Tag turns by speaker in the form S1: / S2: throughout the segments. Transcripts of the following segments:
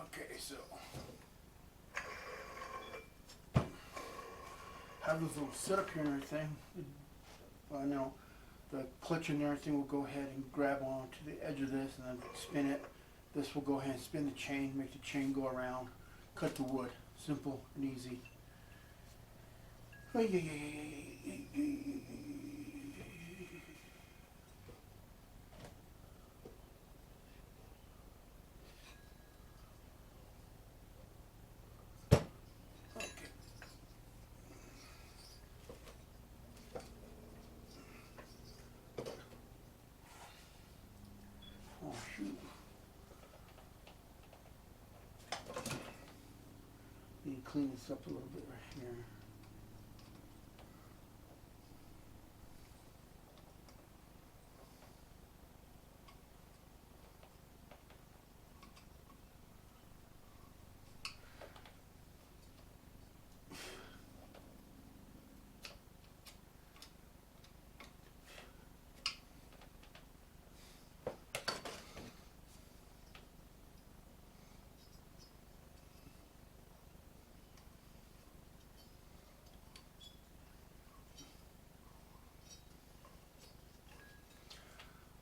S1: Okay, so have this little setup here and everything. I know the clutch and everything will go ahead and grab onto the edge of this and then spin it. This will go ahead and spin the chain, make the chain go around, cut the wood. Simple and easy. Oh shoot. Need to clean this up a little bit right here.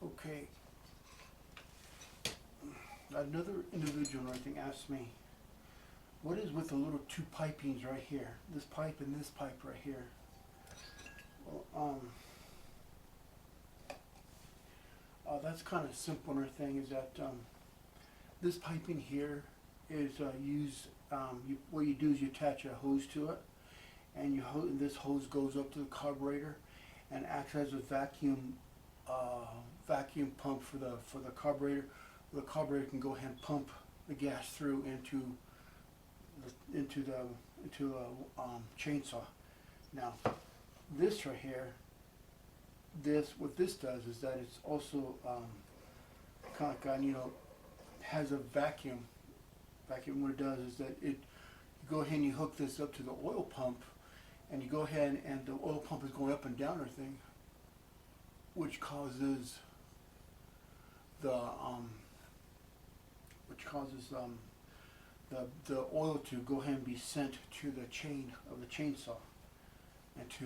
S1: Okay. Another individual, I think, asked me, what is with the little two pipings right here? This pipe and this pipe right here. Well, that's kind of simple. Another thing is that this piping here is used, what you do is you attach a hose to it, and this hose goes up to the carburetor and acts as a vacuum pump for the carburetor. The carburetor can go ahead and pump the gas through into a chainsaw. Now, this right here, what this does is that it's also kind of has a vacuum. What it does is that you go ahead and you hook this up to the oil pump, and you go ahead and the oil pump is going up and down everything, which causes the oil to go ahead and be sent to the chain of the chainsaw, and to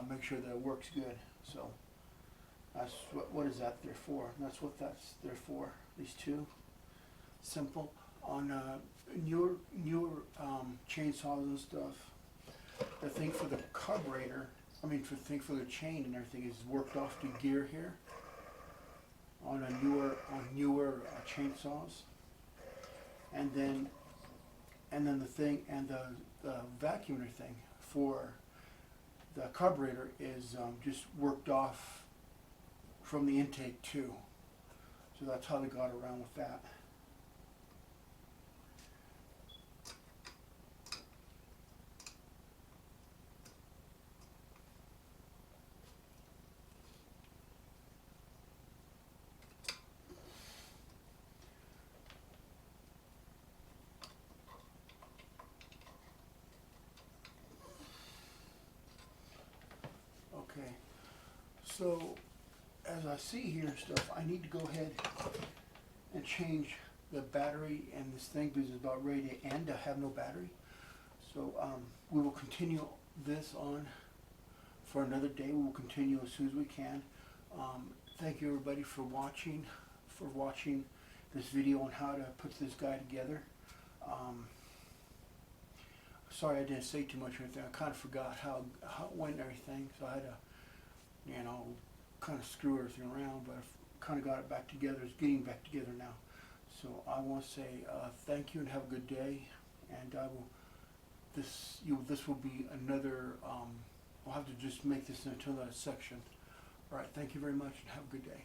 S1: make sure that it works good. So that's what is that there for? And that's what that's there for. These two, simple. On newer chainsaws and stuff, the thing for the carburetor, for the chain and everything, is worked off the gear here. On newer chainsaws, and then the vacuum thing for the carburetor is just worked off from the intake too. So that's how they got around with that. Okay, so as I see here and stuff, I need to go ahead and change the battery and this thing because it's about ready to end. I have no battery. So we will continue this on for another day. We will continue as soon as we can. Thank you everybody for watching this video on how to put this guy together. Sorry I didn't say too much or anything. I kind of forgot how it went and everything, so I had to kind of screw everything around, but I've kind of got it back together. It's getting back together now. So I want to say thank you and have a good day. And I will. This will be another. I'll have to just make this into another section. All right. Thank you very much and have a good day.